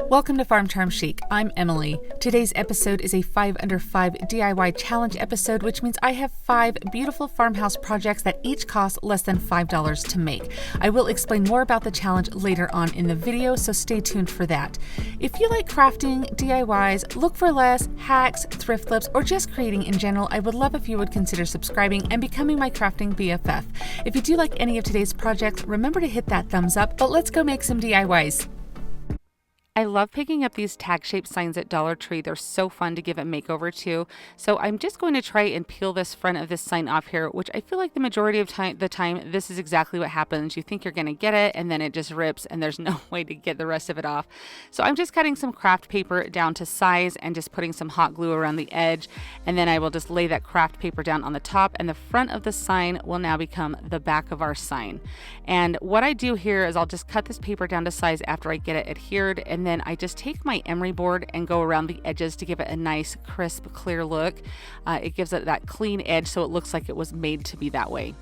Welcome to Farm Charm Chic. I'm Emily. Today's episode is a 5 under 5 DIY challenge episode, which means I have 5 beautiful farmhouse projects that each cost less than $5 to make. I will explain more about the challenge later on in the video, so stay tuned for that. If you like crafting, DIYs, look for less, hacks, thrift flips, or just creating in general, I would love if you would consider subscribing and becoming my crafting BFF. If you do like any of today's projects, remember to hit that thumbs up, but let's go make some DIYs. I love picking up these tag-shaped signs at Dollar Tree. They're so fun to give a makeover to. So I'm just going to try and peel this front of this sign off here, which I feel like the majority of the time, this is exactly what happens. You think you're going to get it, and then it just rips, and there's no way to get the rest of it off. So I'm just cutting some craft paper down to size and just putting some hot glue around the edge, and then I will just lay that craft paper down on the top, and the front of the sign will now become the back of our sign. And what I do here is I'll just cut this paper down to size after I get it adhered, and then I just take my emery board and go around the edges to give it a nice, crisp, clear look. It gives it that clean edge so it looks like it was made to be that way.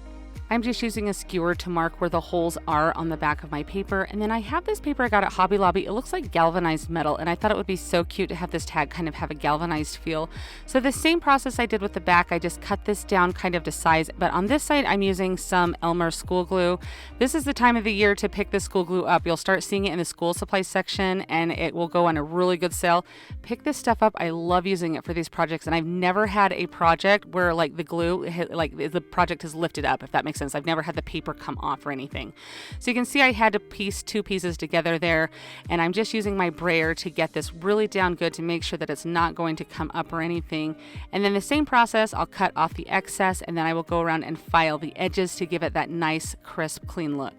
I'm just using a skewer to mark where the holes are on the back of my paper. And then I have this paper I got at Hobby Lobby. It looks like galvanized metal, and I thought it would be so cute to have this tag kind of have a galvanized feel. So the same process I did with the back, I just cut this down kind of to size, but on this side I'm using some Elmer school glue. This is the time of the year to pick this school glue up. You'll start seeing it in the school supplies section, and it will go on a really good sale. Pick this stuff up. I love using it for these projects, and I've never had a project where like the glue, like the project has lifted up, if that makes sense. I've never had the paper come off or anything. So you can see I had to piece 2 pieces together there, and I'm just using my brayer to get this really down good to make sure that it's not going to come up or anything. And then the same process, I'll cut off the excess, and then I will go around and file the edges to give it that nice, crisp, clean look.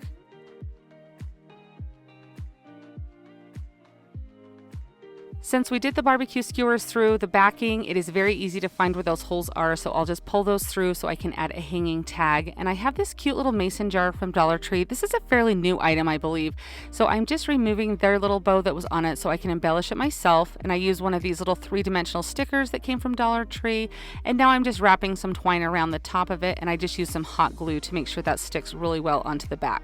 Since we did the barbecue skewers through the backing, it is very easy to find where those holes are, so I'll just pull those through so I can add a hanging tag. And I have this cute little mason jar from Dollar Tree. This is a fairly new item, I believe. So I'm just removing their little bow that was on it so I can embellish it myself. And I use one of these little 3-dimensional stickers that came from Dollar Tree. And now I'm just wrapping some twine around the top of it, and I just use some hot glue to make sure that sticks really well onto the back.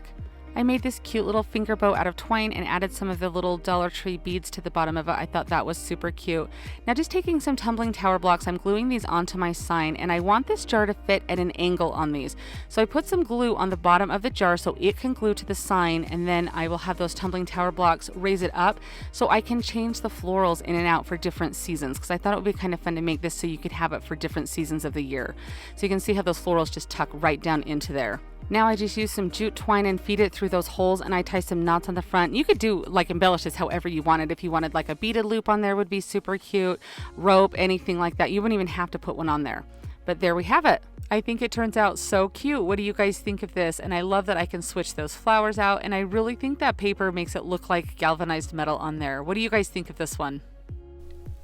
I made this cute little finger bow out of twine and added some of the little Dollar Tree beads to the bottom of it. I thought that was super cute. Now just taking some tumbling tower blocks, I'm gluing these onto my sign, and I want this jar to fit at an angle on these. So I put some glue on the bottom of the jar so it can glue to the sign, and then I will have those tumbling tower blocks raise it up so I can change the florals in and out for different seasons, because I thought it would be kind of fun to make this so you could have it for different seasons of the year. So you can see how those florals just tuck right down into there. Now I just use some jute twine and feed it through those holes, and I tie some knots on the front. You could do like embellish this however you wanted. If you wanted like a beaded loop on there would be super cute, rope, anything like that. You wouldn't even have to put one on there. But there we have it. I think it turns out so cute. What do you guys think of this? And I love that I can switch those flowers out, and I really think that paper makes it look like galvanized metal on there. What do you guys think of this one?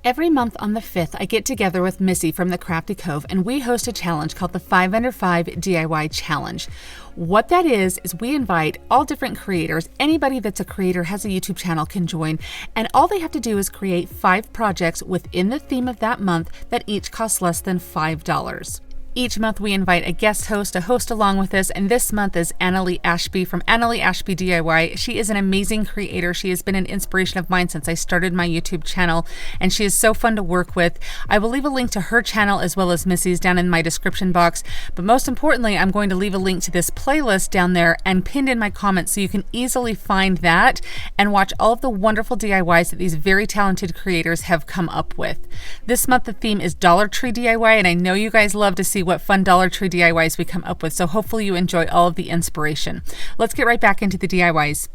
Every month on the 5th, I get together with Missy from the Crafty Cove, and we host a challenge called the 5 under 5 DIY Challenge. What that is we invite all different creators. Anybody that's a creator, has a YouTube channel, can join, and all they have to do is create 5 projects within the theme of that month that each cost less than $5. Each month we invite a guest host to host along with us, and this month is Annalie Ashby from Annalie Ashby DIY. She is an amazing creator. She has been an inspiration of mine since I started my YouTube channel, and she is so fun to work with. I will leave a link to her channel as well as Missy's down in my description box, but most importantly, I'm going to leave a link to this playlist down there and pinned in my comments so you can easily find that and watch all of the wonderful DIYs that these very talented creators have come up with. This month the theme is Dollar Tree DIY, and I know you guys love to see what fun Dollar Tree DIYs we come up with, so hopefully you enjoy all of the inspiration. Let's get right back into the DIYs.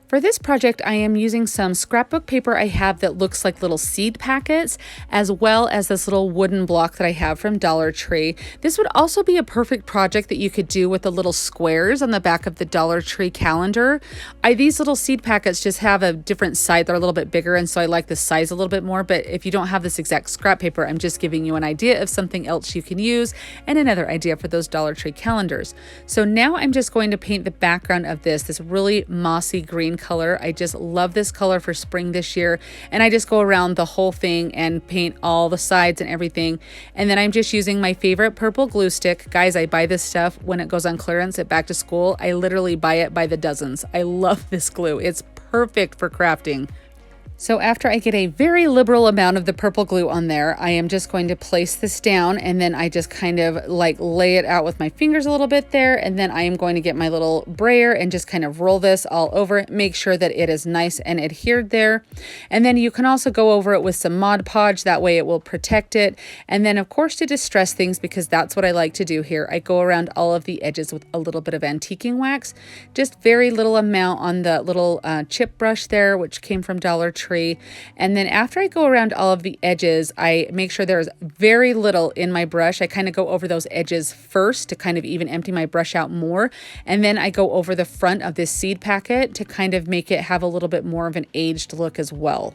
For this project, I am using some scrapbook paper I have that looks like little seed packets, as well as this little wooden block that I have from Dollar Tree. This would also be a perfect project that you could do with the little squares on the back of the Dollar Tree calendar. These little seed packets just have a different side. They're a little bit bigger, and so I like the size a little bit more, but if you don't have this exact scrap paper, I'm just giving you an idea of something else you can use and another idea for those Dollar Tree calendars. So now I'm just going to paint the background of this really mossy green color. I just love this color for spring this year, and I just go around the whole thing and paint all the sides and everything. And then I'm just using my favorite purple glue stick. Guys, I buy this stuff when it goes on clearance at back to school. I literally buy it by the dozens. I love this glue. It's perfect for crafting. So after I get a very liberal amount of the purple glue on there, I am just going to place this down, and then I just kind of like lay it out with my fingers a little bit there, and then I am going to get my little brayer and just kind of roll this all over it, make sure that it is nice and adhered there. And then you can also go over it with some Mod Podge, that way it will protect it. And then of course to distress things, because that's what I like to do here, I go around all of the edges with a little bit of antiquing wax, just very little amount on the little chip brush there, which came from Dollar Tree. And then after I go around all of the edges, I make sure there's very little in my brush. I kind of go over those edges first to kind of even empty my brush out more. And then I go over the front of this seed packet to kind of make it have a little bit more of an aged look as well.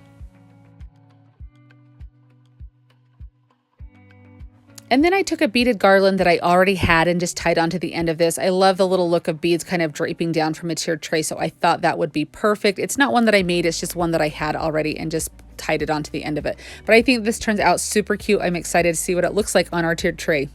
And then I took a beaded garland that I already had and just tied onto the end of this. I love the little look of beads kind of draping down from a tiered tray, so I thought that would be perfect. It's not one that I made, it's just one that I had already and just tied it onto the end of it. But I think this turns out super cute. I'm excited to see what it looks like on our tiered tray.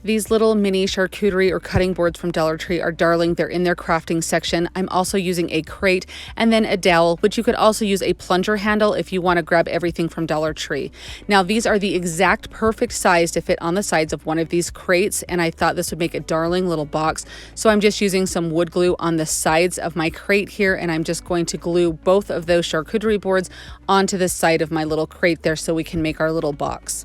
These little mini charcuterie or cutting boards from Dollar Tree are darling. They're in their crafting section. I'm also using a crate and then a dowel, but you could also use a plunger handle if you want to grab everything from Dollar Tree. Now these are the exact perfect size to fit on the sides of one of these crates, and I thought this would make a darling little box. So I'm just using some wood glue on the sides of my crate here, and I'm just going to glue both of those charcuterie boards onto the side of my little crate there so we can make our little box.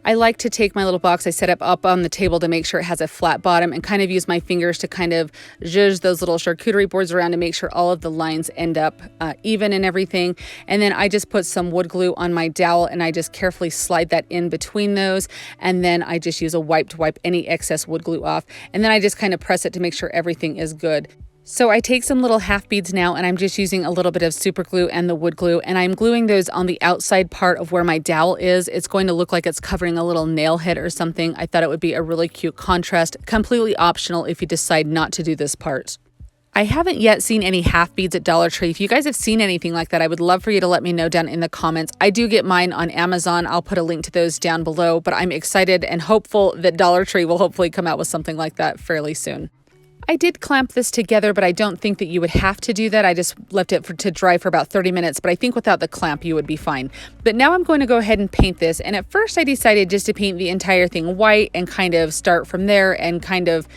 I like to take my little box I set up on the table to make sure it has a flat bottom, and kind of use my fingers to kind of zhuzh those little charcuterie boards around to make sure all of the lines end up even and everything. And then I just put some wood glue on my dowel, and I just carefully slide that in between those, and then I just use a wipe to wipe any excess wood glue off, and then I just kind of press it to make sure everything is good. So I take some little half beads now, and I'm just using a little bit of super glue and the wood glue, and I'm gluing those on the outside part of where my dowel is. It's going to look like it's covering a little nail head or something. I thought it would be a really cute contrast, completely optional if you decide not to do this part. I haven't yet seen any half beads at Dollar Tree. If you guys have seen anything like that, I would love for you to let me know down in the comments. I do get mine on Amazon. I'll put a link to those down below, but I'm excited and hopeful that Dollar Tree will hopefully come out with something like that fairly soon. I did clamp this together, but I don't think that you would have to do that. I just left it to dry for about 30 minutes, but I think without the clamp you would be fine. But now I'm going to go ahead and paint this, and at first I decided just to paint the entire thing white and kind of start from there and kind of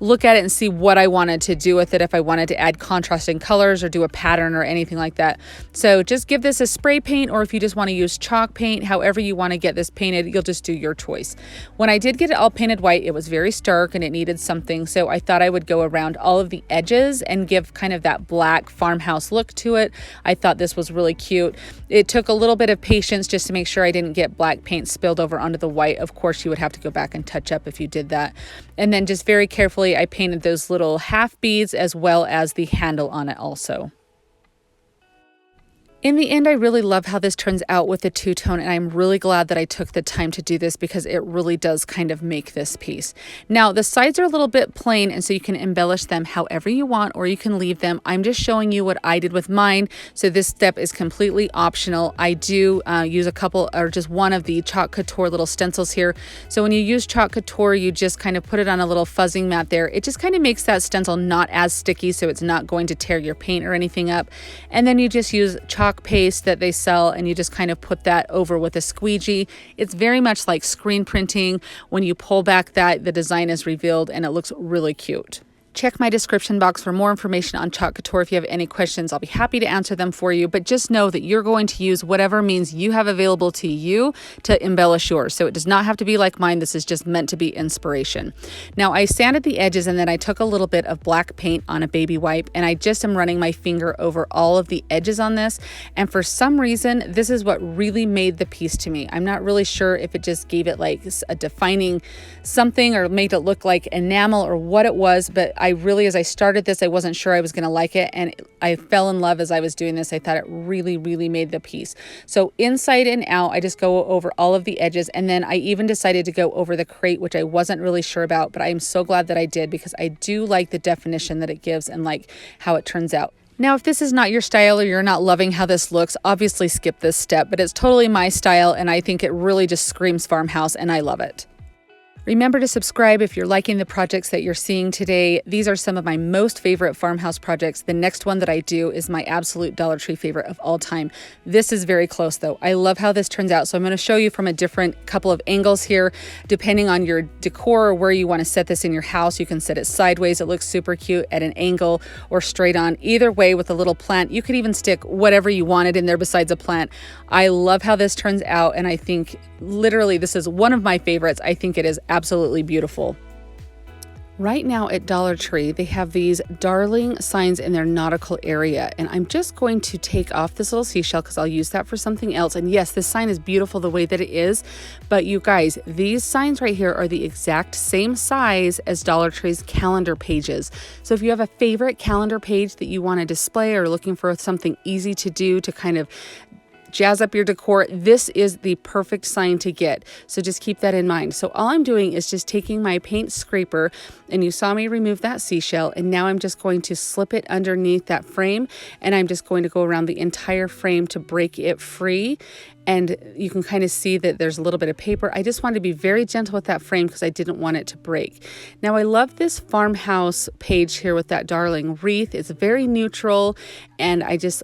look at it and see what I wanted to do with it, if I wanted to add contrasting colors or do a pattern or anything like that. So just give this a spray paint, or if you just want to use chalk paint, however you want to get this painted, you'll just do your choice. When I did get it all painted white, it was very stark and it needed something, so I thought I would go around all of the edges and give kind of that black farmhouse look to it. I thought this was really cute. It took a little bit of patience just to make sure I didn't get black paint spilled over onto the white. Of course, you would have to go back and touch up if you did that. And then just very carefully I painted those little half beads as well as the handle on it also. In the end, I really love how this turns out with the two-tone, and I'm really glad that I took the time to do this because it really does kind of make this piece. Now, the sides are a little bit plain, and so you can embellish them however you want, or you can leave them. I'm just showing you what I did with mine, so this step is completely optional. I do use a couple, or just one of the Chalk Couture little stencils here. So when you use Chalk Couture, you just kind of put it on a little fuzzing mat there. It just kind of makes that stencil not as sticky, so it's not going to tear your paint or anything up. And then you just use chalk paste that they sell, and you just kind of put that over with a squeegee. It's very much like screen printing. When you pull back that, the design is revealed and it looks really cute. Check my description box for more information on Chalk Couture. If you have any questions, I'll be happy to answer them for you, but just know that you're going to use whatever means you have available to you to embellish yours. So it does not have to be like mine. This is just meant to be inspiration. Now I sanded the edges, and then I took a little bit of black paint on a baby wipe, and I just am running my finger over all of the edges on this. And for some reason, this is what really made the piece to me. I'm not really sure if it just gave it like a defining something or made it look like enamel or what it was, but I really, as I started this, I wasn't sure I was going to like it, and I fell in love as I was doing this. I thought it really, really made the piece. So inside and out, I just go over all of the edges, and then I even decided to go over the crate, which I wasn't really sure about, but I'm so glad that I did because I do like the definition that it gives and like how it turns out. Now, if this is not your style or you're not loving how this looks, obviously skip this step, but it's totally my style, and I think it really just screams farmhouse, and I love it. Remember to subscribe if you're liking the projects that you're seeing today. These are some of my most favorite farmhouse projects. The next one that I do is my absolute Dollar Tree favorite of all time. This is very close though. I love how this turns out. So I'm going to show you from a different couple of angles here, depending on your decor or where you want to set this in your house. You can set it sideways. It looks super cute at an angle or straight on. Either way with a little plant. You could even stick whatever you wanted in there besides a plant. I love how this turns out, and I think literally this is one of my favorites. I think it is absolutely beautiful. Right now at Dollar Tree, they have these darling signs in their nautical area, and I'm just going to take off this little seashell because I'll use that for something else. And yes, this sign is beautiful the way that it is, but you guys, these signs right here are the exact same size as Dollar Tree's calendar pages. So if you have a favorite calendar page that you want to display or looking for something easy to do to kind of jazz up your decor, this is the perfect sign to get. So just keep that in mind. So all I'm doing is just taking my paint scraper, and you saw me remove that seashell, and now I'm just going to slip it underneath that frame, and I'm just going to go around the entire frame to break it free. And you can kind of see that there's a little bit of paper. I just wanted to be very gentle with that frame because I didn't want it to break. Now I love this farmhouse page here with that darling wreath. It's very neutral, and I just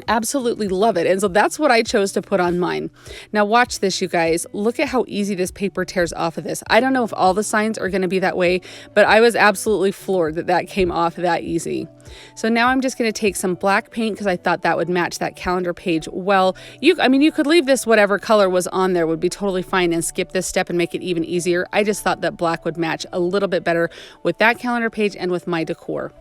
absolutely love it. And so that's what I chose to put on mine. Now watch this, you guys. Look at how easy this paper tears off of this. I don't know if all the signs are going to be that way, but I was absolutely floored that that came off that easy. So now I'm just going to take some black paint because I thought that would match that calendar page well. You could leave this whatever color was on there would be totally fine and skip this step and make it even easier. I just thought that black would match a little bit better with that calendar page and with my decor.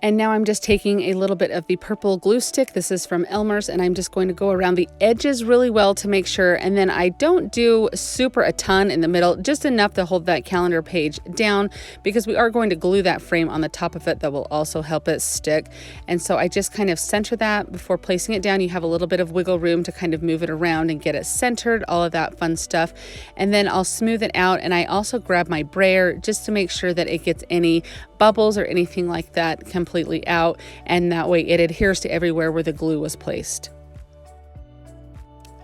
And now I'm just taking a little bit of the purple glue stick. This is from Elmer's, and I'm just going to go around the edges really well to make sure. And then I don't do super a ton in the middle, just enough to hold that calendar page down because we are going to glue that frame on the top of it that will also help it stick. And so I just kind of center that before placing it down. You have a little bit of wiggle room to kind of move it around and get it centered, all of that fun stuff. And then I'll smooth it out, and I also grab my brayer just to make sure that it gets any bubbles or anything like that completely out, and that way it adheres to everywhere where the glue was placed.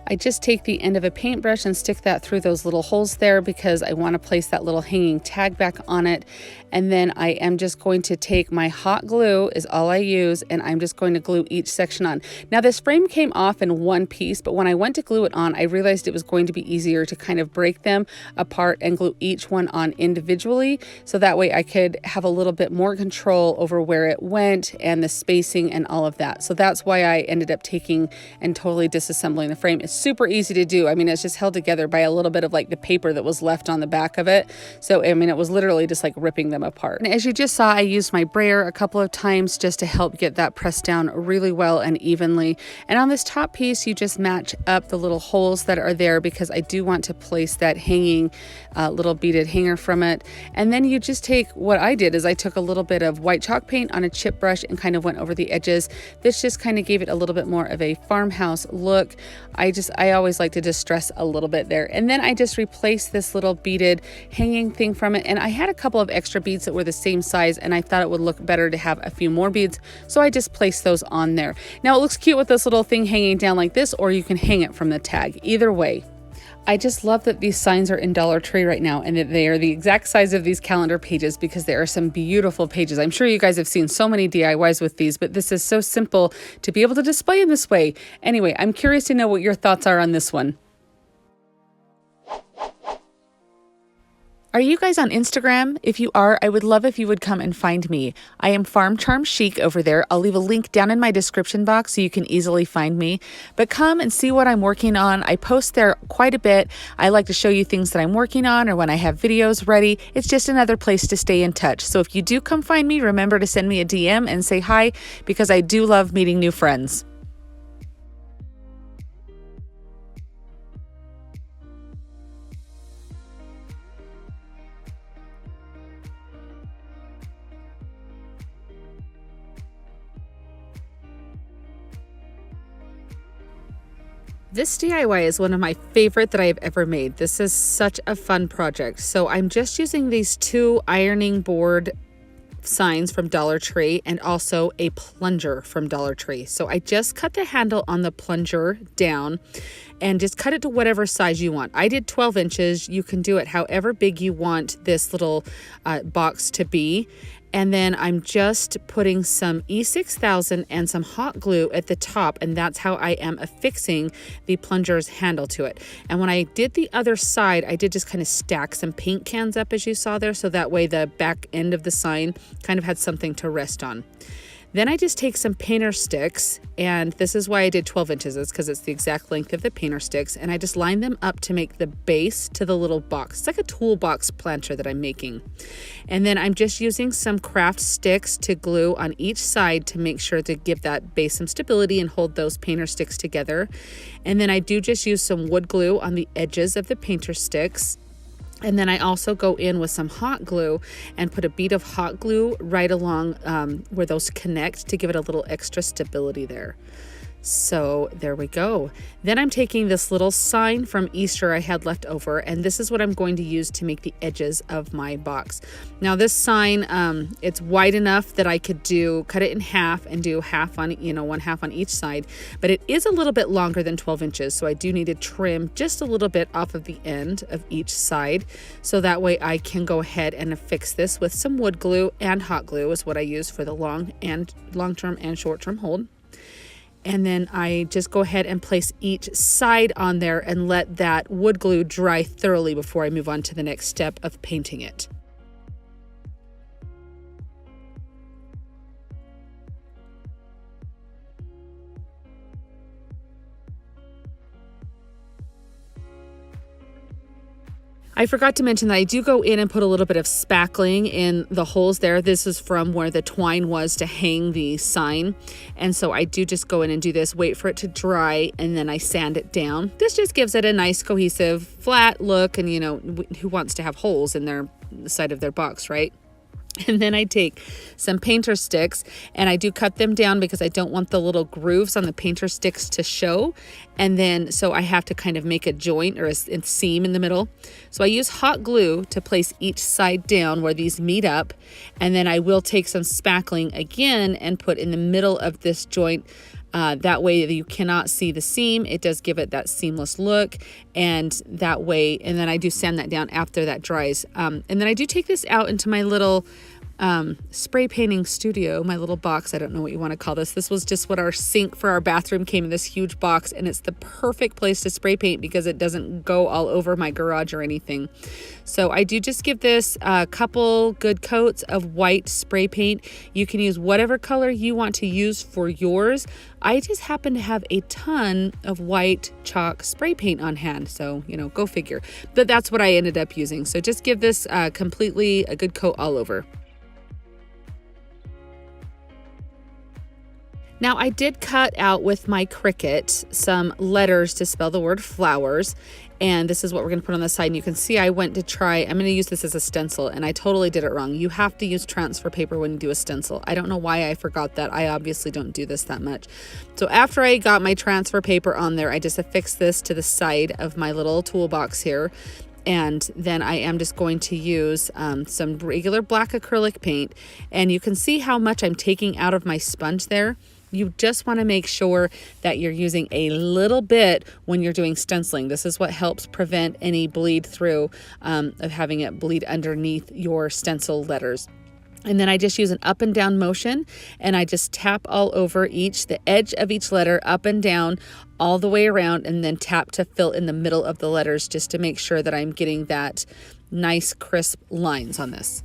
I just take the end of a paintbrush and stick that through those little holes there because I want to place that little hanging tag back on it. And then I am just going to take my hot glue is all I use, and I'm just going to glue each section on. Now this frame came off in one piece, but when I went to glue it on, I realized it was going to be easier to kind of break them apart and glue each one on individually. So that way I could have a little bit more control over where it went and the spacing and all of that. So that's why I ended up taking and totally disassembling the frame. It's super easy to do. I mean, it's just held together by a little bit of like the paper that was left on the back of it. So, I mean, it was literally just like ripping them apart. And as you just saw, I used my brayer a couple of times just to help get that pressed down really well and evenly. And on this top piece, you just match up the little holes that are there because I do want to place that hanging little beaded hanger from it. And then you just take, what I did is I took a little bit of white chalk paint on a chip brush and kind of went over the edges. This just kind of gave it a little bit more of a farmhouse look. I always like to distress a little bit there. And then I just replaced this little beaded hanging thing from it. And I had a couple of extra beads that were the same size, and I thought it would look better to have a few more beads. So I just placed those on there. Now it looks cute with this little thing hanging down like this, or you can hang it from the tag. Either way. I just love that these signs are in Dollar Tree right now and that they are the exact size of these calendar pages because there are some beautiful pages. I'm sure you guys have seen so many DIYs with these, but this is so simple to be able to display in this way. Anyway, I'm curious to know what your thoughts are on this one. Are you guys on Instagram? If you are, I would love if you would come and find me. I am Farm Charm Chic over there. I'll leave a link down in my description box so you can easily find me. But come and see what I'm working on. I post there quite a bit. I like to show you things that I'm working on or when I have videos ready. It's just another place to stay in touch. So if you do come find me, remember to send me a DM and say hi because I do love meeting new friends. This DIY is one of my favorite that I have ever made. This is such a fun project. So I'm just using these two ironing board signs from Dollar Tree and also a plunger from Dollar Tree. So I just cut the handle on the plunger down and just cut it to whatever size you want. I did 12 inches. You can do it however big you want this little box to be. And then I'm just putting some E6000 and some hot glue at the top, and that's how I am affixing the plunger's handle to it. And when I did the other side, I did just kind of stack some paint cans up, as you saw there, so that way the back end of the sign kind of had something to rest on. Then I just take some painter sticks, and this is why I did 12 inches, it's because it's the exact length of the painter sticks, and I just line them up to make the base to the little box. It's like a toolbox planter that I'm making. And then I'm just using some craft sticks to glue on each side to make sure to give that base some stability and hold those painter sticks together. And then I do just use some wood glue on the edges of the painter sticks. And then I also go in with some hot glue and put a bead of hot glue right along where those connect to give it a little extra stability there. So there we go. Then I'm taking this little sign from Easter I had left over, and this is what I'm going to use to make the edges of my box. Now this sign, it's wide enough that I could cut it in half and do half on, one half on each side, but it is a little bit longer than 12 inches. So I do need to trim just a little bit off of the end of each side. So that way I can go ahead and affix this with some wood glue, and hot glue is what I use for the long-term and short-term hold. And then I just go ahead and place each side on there and let that wood glue dry thoroughly before I move on to the next step of painting it. I forgot to mention that I do go in and put a little bit of spackling in the holes there. This is from where the twine was to hang the sign. And so I do just go in and do this, wait for it to dry, and then I sand it down. This just gives it a nice cohesive flat look, and who wants to have holes in the side of their box, right? And then I take some painter sticks and I do cut them down because I don't want the little grooves on the painter sticks to show. And then, so I have to kind of make a joint or a seam in the middle. So I use hot glue to place each side down where these meet up. And then I will take some spackling again and put in the middle of this joint. That way you cannot see the seam. It does give it that seamless look, and that way, and then I do sand that down after that dries. And then I do take this out into my little spray painting studio, my little box. I don't know what you want to call this. This was just what our sink for our bathroom came in, this huge box, and it's the perfect place to spray paint because it doesn't go all over my garage or anything. So I do just give this a couple good coats of white spray paint. You can use whatever color you want to use for yours. I just happen to have a ton of white chalk spray paint on hand, so go figure. But that's what I ended up using. So just give this completely a good coat all over. Now I did cut out with my Cricut some letters to spell the word flowers, and this is what we're going to put on the side. And you can see I'm going to use this as a stencil, and I totally did it wrong. You have to use transfer paper when you do a stencil. I don't know why I forgot that. I obviously don't do this that much. So after I got my transfer paper on there, I just affixed this to the side of my little toolbox here. And then I am just going to use some regular black acrylic paint, and you can see how much I'm taking out of my sponge there. You just want to make sure that you're using a little bit when you're doing stenciling. This is what helps prevent any bleed through of having it bleed underneath your stencil letters. And then I just use an up and down motion, and I just tap all over the edge of each letter up and down all the way around, and then tap to fill in the middle of the letters just to make sure that I'm getting that nice crisp lines on this.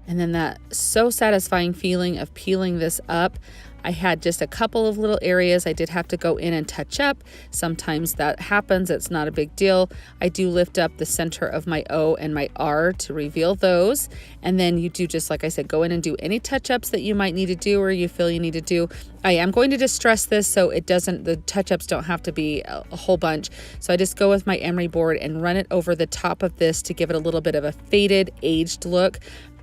And then that so satisfying feeling of peeling this up. I had just a couple of little areas I did have to go in and touch up. Sometimes that happens. It's not a big deal. I do lift up the center of my O and my R to reveal those. And then you do, just like I said, go in and do any touch-ups that you might need to do or you feel you need to do. I am going to distress this so the touch-ups don't have to be a whole bunch. So I just go with my emery board and run it over the top of this to give it a little bit of a faded, aged look.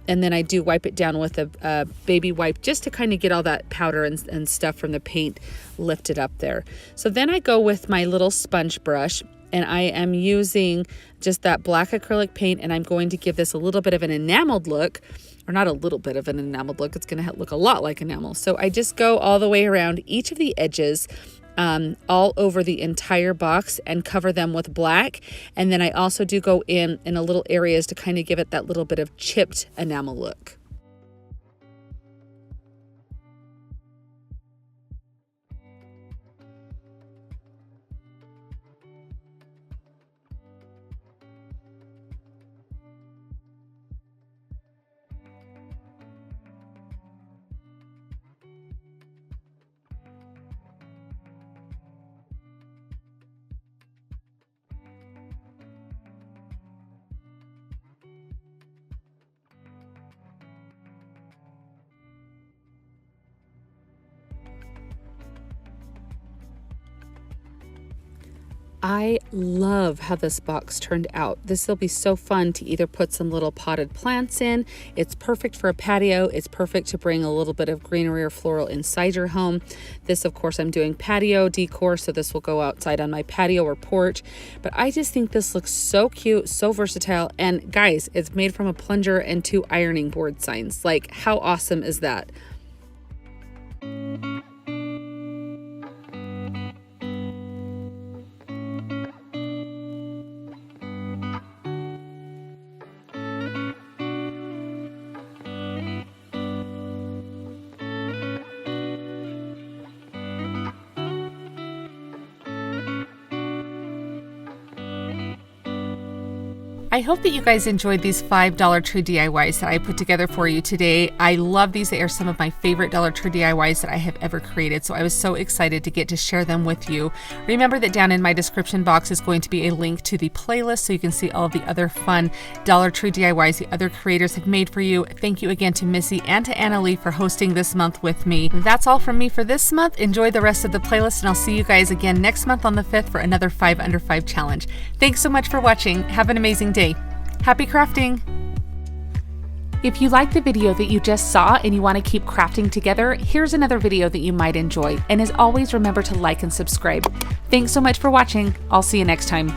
And then I do wipe it down with a baby wipe just to kind of get all that powder and stuff from the paint lifted up there. So then I go with my little sponge brush, and I am using just that black acrylic paint, and I'm going to give this a little bit of an enameled look, or not a little bit of an enameled look, it's going to look a lot like enamel. So I just go all the way around each of the edges, all over the entire box, and cover them with black. And then I also do go in a little areas to kind of give it that little bit of chipped enamel look. I love how this box turned out. This will be so fun to either put some little potted plants in. It's perfect for a patio. It's perfect to bring a little bit of greenery or floral inside your home. This, of course, I'm doing patio decor, so this will go outside on my patio or porch. But I just think this looks so cute, so versatile. And guys, it's made from a plunger and 2 ironing board signs. Like, how awesome is that? I hope that you guys enjoyed these 5 Dollar Tree DIYs that I put together for you today. I love these. They are some of my favorite Dollar Tree DIYs that I have ever created, so I was so excited to get to share them with you. Remember that down in my description box is going to be a link to the playlist so you can see all of the other fun Dollar Tree DIYs the other creators have made for you. Thank you again to Missy and to Annalie for hosting this month with me. That's all from me for this month. Enjoy the rest of the playlist, and I'll see you guys again next month on the 5th for another 5 Under 5 challenge. Thanks so much for watching. Have an amazing day. Happy crafting! If you liked the video that you just saw and you want to keep crafting together, here's another video that you might enjoy. And as always, remember to like and subscribe. Thanks so much for watching. I'll see you next time.